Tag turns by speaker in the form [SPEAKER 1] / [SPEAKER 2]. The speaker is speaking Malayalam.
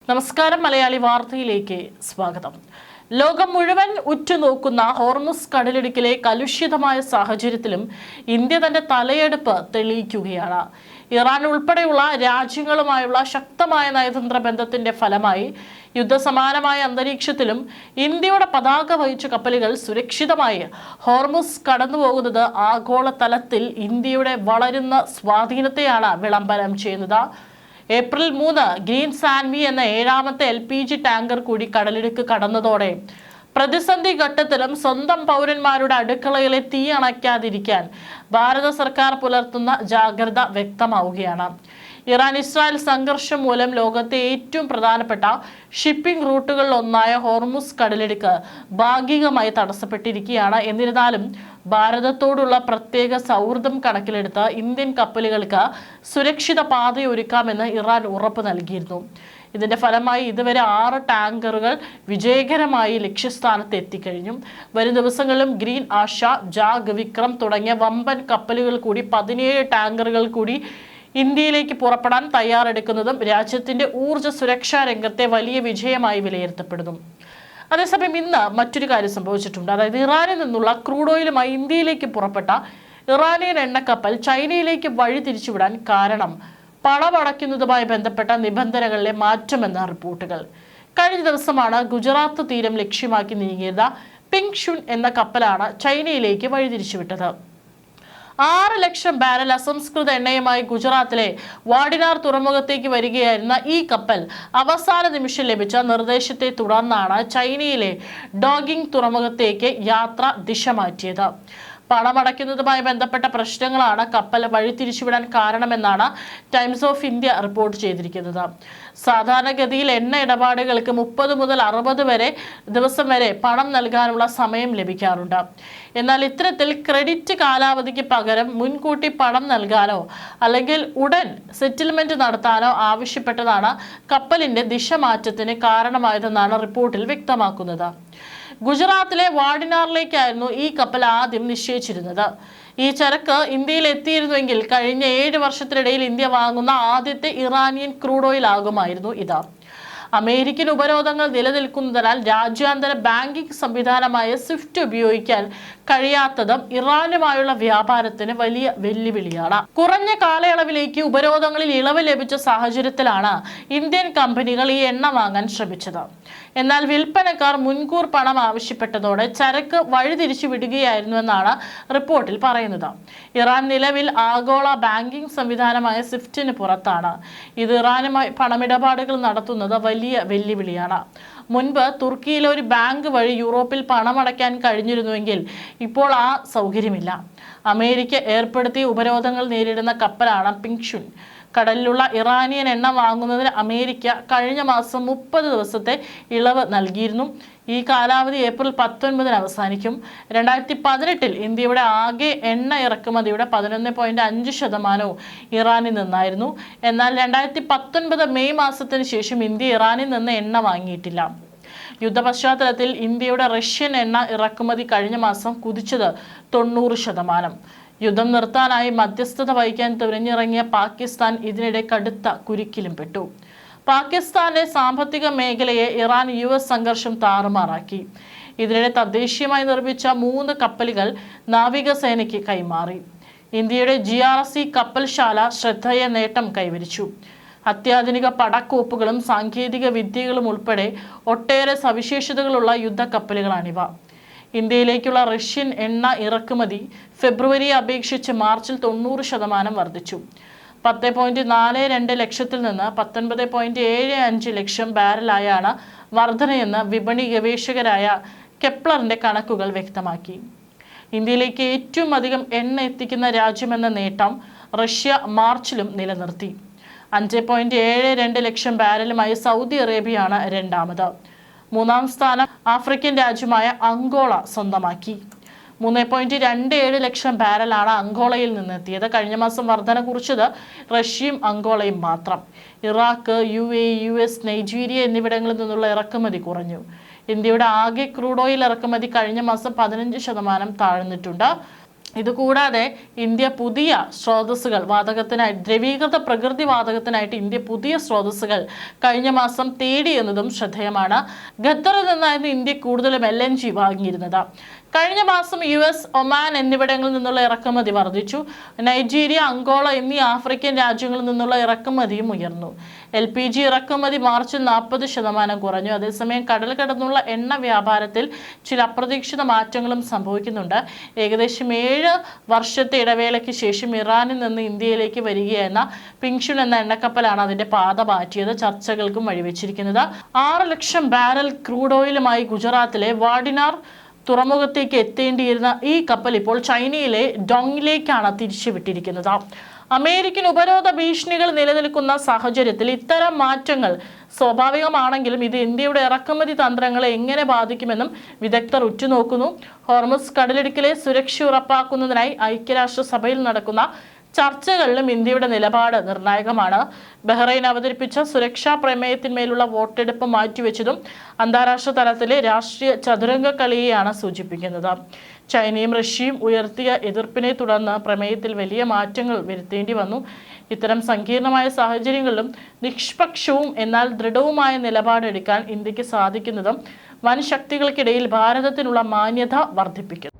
[SPEAKER 1] നമസ്കാരം. മലയാളി വാർത്തയിലേക്ക് സ്വാഗതം. ലോകം മുഴുവൻ ഉറ്റുനോക്കുന്ന ഹോർമുസ് കടലിടുക്കിലെ കലുഷിതമായ സാഹചര്യത്തിലും ഇന്ത്യ തന്റെ തലയെടുപ്പ് തെളിയിക്കുകയാണ്. ഇറാൻ ഉൾപ്പെടെയുള്ള രാജ്യങ്ങളുമായുള്ള ശക്തമായ നയതന്ത്ര ബന്ധത്തിന്റെ ഫലമായി യുദ്ധസമാനമായ അന്തരീക്ഷത്തിലും ഇന്ത്യയുടെ പതാക വഹിച്ച കപ്പലുകൾ സുരക്ഷിതമായി ഹോർമുസ് കടന്നുപോകുന്നത് ആഗോളതലത്തിൽ ഇന്ത്യയുടെ വളരുന്ന സ്വാധീനത്തെയാണ് വിളംബരം ചെയ്യുന്നത്. ഏപ്രിൽ 3 ഗ്രീൻ സാൻവി എന്ന 7ാമത്തെ LPG ടാങ്കർ കൂടി കടലിടുക്ക് കടന്നതോടെ പ്രതിസന്ധി ഘട്ടത്തിലും സ്വന്തം പൗരന്മാരുടെ അടുക്കളയിലെ തീ അണയ്ക്കാതിരിക്കാൻ ഭാരത സർക്കാർ പുലർത്തുന്ന ജാഗ്രത വ്യക്തമാവുകയാണ്. ഇറാൻ ഇസ്രായേൽ സംഘർഷം മൂലം ലോകത്തെ ഏറ്റവും പ്രധാനപ്പെട്ട ഷിപ്പിംഗ് റൂട്ടുകളിൽ ഒന്നായ ഹോർമുസ് കടലിടുക്ക് ഭാഗികമായി തടസ്സപ്പെട്ടിരിക്കുകയാണ്. എന്നിരുന്നാലും ഭാരതത്തോടുള്ള പ്രത്യേക സൗഹൃദം കണക്കിലെടുത്ത് ഇന്ത്യൻ കപ്പലുകൾക്ക് സുരക്ഷിത പാതയൊരുക്കാമെന്ന് ഇറാൻ ഉറപ്പ് നൽകിയിരുന്നു. ഇതിന്റെ ഫലമായി ഇതുവരെ 6 ടാങ്കറുകൾ വിജയകരമായി ലക്ഷ്യസ്ഥാനത്ത് എത്തിക്കഴിഞ്ഞു. വരും ദിവസങ്ങളിലും ഗ്രീൻ ആശ, ജാഗ്, വിക്രം തുടങ്ങിയ വമ്പൻ കപ്പലുകൾ കൂടി 17 ടാങ്കറുകൾ കൂടി ഇന്ത്യയിലേക്ക് പുറപ്പെടാൻ തയ്യാറെടുക്കുന്നതും രാജ്യത്തിന്റെ ഊർജ്ജ സുരക്ഷാ രംഗത്തെ വലിയ വിജയമായി വിലയിരുത്തപ്പെടുന്നു. അതേസമയം ഇന്ന് മറ്റൊരു കാര്യം സംഭവിച്ചിട്ടുണ്ട്. അതായത് ഇറാനിൽ നിന്നുള്ള ക്രൂഡ് ഓയിലുമായി ഇന്ത്യയിലേക്ക് പുറപ്പെട്ട ഇറാനിയൻ എണ്ണക്കപ്പൽ ചൈനയിലേക്ക് വഴി തിരിച്ചുവിടാൻ കാരണം പണമടയ്ക്കുന്നതുമായി ബന്ധപ്പെട്ട നിബന്ധനകളിലെ മാറ്റമെന്ന റിപ്പോർട്ടുകൾ. കഴിഞ്ഞ ദിവസമാണ് ഗുജറാത്ത് തീരം ലക്ഷ്യമാക്കി നീങ്ങിയത് പിങ് ഷുൻ എന്ന കപ്പലാണ് ചൈനയിലേക്ക് വഴിതിരിച്ചുവിട്ടത്. 6 ലക്ഷം ബാരൽ അസംസ്കൃത എണ്ണയുമായി ഗുജറാത്തിലെ വാഡിനാർ തുറമുഖത്തേക്ക് വരികയായിരുന്ന ഈ കപ്പൽ അവസാന നിമിഷം ലഭിച്ച നിർദ്ദേശത്തെ തുടർന്നാണ് ചൈനയിലെ ഡോഗിംഗ് തുറമുഖത്തേക്ക് യാത്ര ദിശ മാറ്റിയത്. പണമടയ്ക്കുന്നതുമായി ബന്ധപ്പെട്ട പ്രശ്നങ്ങളാണ് കപ്പൽ വഴിതിരിച്ചുവിടാൻ കാരണമെന്നാണ് ടൈംസ് ഓഫ് ഇന്ത്യ റിപ്പോർട്ട് ചെയ്തിരിക്കുന്നത്. സാധാരണഗതിയിൽ എണ്ണ ഇടപാടുകൾക്ക് 30 മുതൽ 60 ദിവസം വരെ പണം നൽകാനുള്ള സമയം ലഭിക്കാറുണ്ട്. എന്നാൽ ഇത്തരത്തിൽ ക്രെഡിറ്റ് കാലാവധിക്ക് പകരം മുൻകൂട്ടി പണം നൽകാനോ അല്ലെങ്കിൽ ഉടൻ സെറ്റിൽമെന്റ് നടത്താനോ ആവശ്യപ്പെട്ടതാണ് കപ്പലിന്റെ ദിശ മാറ്റത്തിന് കാരണമായതെന്നാണ് റിപ്പോർട്ടിൽ വ്യക്തമാക്കുന്നത്. ഗുജറാത്തിലെ വാഡിനാറിലേക്കായിരുന്നു ഈ കപ്പൽ ആദ്യം നിശ്ചയിച്ചിരുന്നത്. ഈ ചരക്ക് ഇന്ത്യയിൽ എത്തിയിരുന്നുവെങ്കിൽ കഴിഞ്ഞ 7 വർഷത്തിനിടയിൽ ഇന്ത്യ വാങ്ങുന്ന ആദ്യത്തെ ഇറാനിയൻ ക്രൂഡ് ഓയിൽ ആകുമായിരുന്നു ഇത്. അമേരിക്കൻ ഉപരോധങ്ങൾ നിലനിൽക്കുന്നതിനാൽ രാജ്യാന്തര ബാങ്കിംഗ് സംവിധാനമായ സ്വിഫ്റ്റ് ഉപയോഗിക്കാൻ കഴിയാത്തതും ഇറാനുമായുള്ള വ്യാപാരത്തിന് വലിയ വെല്ലുവിളിയാണ്. കുറഞ്ഞ കാലയളവിലേക്ക് ഉപരോധങ്ങളിൽ ഇളവ് ലഭിച്ച സാഹചര്യത്തിലാണ് ഇന്ത്യൻ കമ്പനികൾ ഈ എണ്ണ വാങ്ങാൻ ശ്രമിച്ചത്. എന്നാൽ വിൽപ്പനക്കാർ മുൻകൂർ പണം ആവശ്യപ്പെട്ടതോടെ ചരക്ക് വഴിതിരിച്ചു വിടുകയായിരുന്നുവെന്നാണ് റിപ്പോർട്ടിൽ പറയുന്നത്. ഇറാൻ നിലവിൽ ആഗോള ബാങ്കിംഗ് സംവിധാനമായ സ്വിഫ്റ്റിന് പുറത്താണ്. ഇത് ഇറാനുമായി പണമിടപാടുകൾ നടത്തുന്നത് വലിയ വെല്ലുവിളിയാണ്. മുൻപ് തുർക്കിയിലെ ഒരു ബാങ്ക് വഴി യൂറോപ്പിൽ പണമടയ്ക്കാൻ കഴിഞ്ഞിരുന്നുവെങ്കിൽ ഇപ്പോൾ ആ സൗകര്യമില്ല. അമേരിക്ക ഏർപ്പെടുത്തിയ ഉപരോധങ്ങൾ നേരിടുന്ന കപ്പലാണ് പിങ് ഷുൻ. കടലിലുള്ള ഇറാനിയൻ എണ്ണ വാങ്ങുന്നതിന് അമേരിക്ക കഴിഞ്ഞ മാസം 30 ദിവസത്തെ ഇളവ് നൽകിയിരുന്നു. ഈ കാലാവധി ഏപ്രിൽ 19 അവസാനിക്കും. 2018 ഇന്ത്യയുടെ ആകെ എണ്ണ ഇറക്കുമതിയുടെ 11.5% ഇറാനിൽ നിന്നായിരുന്നു. എന്നാൽ 2019 മെയ് മാസത്തിന് ശേഷം ഇന്ത്യ ഇറാനിൽ നിന്ന് എണ്ണ വാങ്ങിയിട്ടില്ല. യുദ്ധ പശ്ചാത്തലത്തിൽ ഇന്ത്യയുടെ റഷ്യൻ എണ്ണ ഇറക്കുമതി കഴിഞ്ഞ മാസം കുതിച്ചത് 90%. യുദ്ധം നിർത്താനായി മധ്യസ്ഥത വഹിക്കാൻ തുനിഞ്ഞിറങ്ങിയ പാകിസ്ഥാൻ ഇതിനിടെ കടുത്ത കുരുക്കിലും പെട്ടു. പാകിസ്ഥാന്റെ സാമ്പത്തിക മേഖലയെ ഇറാൻ US സംഘർഷം താറുമാറാക്കി. ഇതിനിടെ തദ്ദേശീയമായി നിർമ്മിച്ച 3 കപ്പലുകൾ നാവികസേനയ്ക്ക് കൈമാറി. ഇന്ത്യയുടെ GRC കപ്പൽശാല ശ്രദ്ധേയ നേട്ടം കൈവരിച്ചു. അത്യാധുനിക പടക്കോപ്പുകളും സാങ്കേതിക വിദ്യകളും ഉൾപ്പെടെ ഒട്ടേറെ സവിശേഷതകളുള്ള യുദ്ധക്കപ്പലുകളാണിവ. ഇന്ത്യയിലേക്കുള്ള റഷ്യൻ എണ്ണ ഇറക്കുമതി ഫെബ്രുവരിയെ അപേക്ഷിച്ച് മാർച്ചിൽ 90% വർദ്ധിച്ചു. 10.42 ലക്ഷത്തിൽ നിന്ന് 19.75 ലക്ഷം ബാരലായാണ് വർധനയെന്ന് വിപണി ഗവേഷകരായ കെപ്ലറിന്റെ കണക്കുകൾ വ്യക്തമാക്കി. ഇന്ത്യയിലേക്ക് ഏറ്റവും അധികം എണ്ണ എത്തിക്കുന്ന രാജ്യമെന്ന നേട്ടം റഷ്യ മാർച്ചിലും നിലനിർത്തി. 5.72 ലക്ഷം ബാരലുമായി സൗദി അറേബ്യയാണ് രണ്ടാമത്. 3ാം സ്ഥാനം ആഫ്രിക്കൻ രാജ്യമായ അങ്കോള സ്വന്തമാക്കി. 3.27 ലക്ഷം ബാരലാണ് അങ്കോളയിൽ നിന്നെത്തിയത്. കഴിഞ്ഞ മാസം വർധന കുറിച്ചത് റഷ്യയും അങ്കോളയും മാത്രം. ഇറാഖ്, UAE, US, നൈജീരിയ എന്നിവിടങ്ങളിൽ നിന്നുള്ള ഇറക്കുമതി കുറഞ്ഞു. ഇന്ത്യയുടെ ആകെ ക്രൂഡ് ഓയിൽ ഇറക്കുമതി കഴിഞ്ഞ മാസം 15% താഴ്ന്നിട്ടുണ്ട്. ഇതുകൂടാതെ ഇന്ത്യ പുതിയ സ്രോതസ്സുകൾ വാതകത്തിനായി ദ്രവീകൃത പ്രകൃതി വാതകത്തിനായിട്ട് ഇന്ത്യ പുതിയ സ്രോതസ്സുകൾ കഴിഞ്ഞ മാസം തേടി എന്നതും ശ്രദ്ധേയമാണ്. ഖത്തറിൽ നിന്നായിരുന്നു ഇന്ത്യ കൂടുതലും LNG വാങ്ങിയിരുന്നത്. കഴിഞ്ഞ മാസം US, ഒമാൻ എന്നിവിടങ്ങളിൽ നിന്നുള്ള ഇറക്കുമതി വർദ്ധിച്ചു. നൈജീരിയ, അങ്കോള എന്നീ ആഫ്രിക്കൻ രാജ്യങ്ങളിൽ നിന്നുള്ള ഇറക്കുമതിയും ഉയർന്നു. LPG ഇറക്കുമതി മാർച്ചിൽ 40% കുറഞ്ഞു. അതേസമയം കടൽ കടന്നുള്ള എണ്ണ വ്യാപാരത്തിൽ ചില അപ്രതീക്ഷിത മാറ്റങ്ങളും സംഭവിക്കുന്നുണ്ട്. ഏകദേശം 7 വർഷത്തെ ഇടവേളയ്ക്ക് ശേഷം ഇറാനിൽ നിന്ന് ഇന്ത്യയിലേക്ക് വരികയെന്ന പിങ്ഷുൻ എന്ന എണ്ണക്കപ്പലാണ് അതിന്റെ പാത മാറ്റിയത്. ചർച്ചകൾക്കും വഴിവെച്ചിരിക്കുന്നത്. 6 ലക്ഷം ബാരൽ ക്രൂഡ് ഓയിലുമായി ഗുജറാത്തിലെ വാഡിനാർ തുറമുഖത്തേക്ക് എത്തേണ്ടിയിരുന്ന ഈ കപ്പൽ ഇപ്പോൾ ചൈനയിലെ ഡോങ്ങിലേക്കാണ് തിരിച്ചുവിട്ടിരിക്കുന്നത്. അമേരിക്കൻ ഉപരോധ ഭീഷണികൾ നിലനിൽക്കുന്ന സാഹചര്യത്തിൽ ഇത്തരം മാറ്റങ്ങൾ സ്വാഭാവികമാണെങ്കിലും ഇത് ഇന്ത്യയുടെ ഇറക്കുമതി തന്ത്രങ്ങളെ എങ്ങനെ ബാധിക്കുമെന്നും വിദഗ്ധർ ഉറ്റുനോക്കുന്നു. ഹോർമുസ് കടലിടുക്കിലെ സുരക്ഷ ഉറപ്പാക്കുന്നതിനായി ഐക്യരാഷ്ട്രസഭയിൽ നടക്കുന്ന ചർച്ചകളിലും ഇന്ത്യയുടെ നിലപാട് നിർണായകമാണ്. ബഹ്റൈൻ അവതരിപ്പിച്ച സുരക്ഷാ പ്രമേയത്തിന്മേലുള്ള വോട്ടെടുപ്പ് മാറ്റിവെച്ചതും അന്താരാഷ്ട്ര തലത്തിലെ രാഷ്ട്രീയ ചതുരംഗ കളിയെയാണ് സൂചിപ്പിക്കുന്നത്. ചൈനയും റഷ്യയും ഉയർത്തിയ എതിർപ്പിനെ തുടർന്ന് പ്രമേയത്തിൽ വലിയ മാറ്റങ്ങൾ വരുത്തേണ്ടി വന്നു. ഇത്തരം സങ്കീർണമായ സാഹചര്യങ്ങളിലും നിഷ്പക്ഷവും എന്നാൽ ദൃഢവുമായ നിലപാടെടുക്കാൻ ഇന്ത്യക്ക് സാധിക്കുന്നതും വൻ ശക്തികൾക്കിടയിൽ ഭാരതത്തിനുള്ള മാന്യത വർദ്ധിപ്പിക്കുന്നു.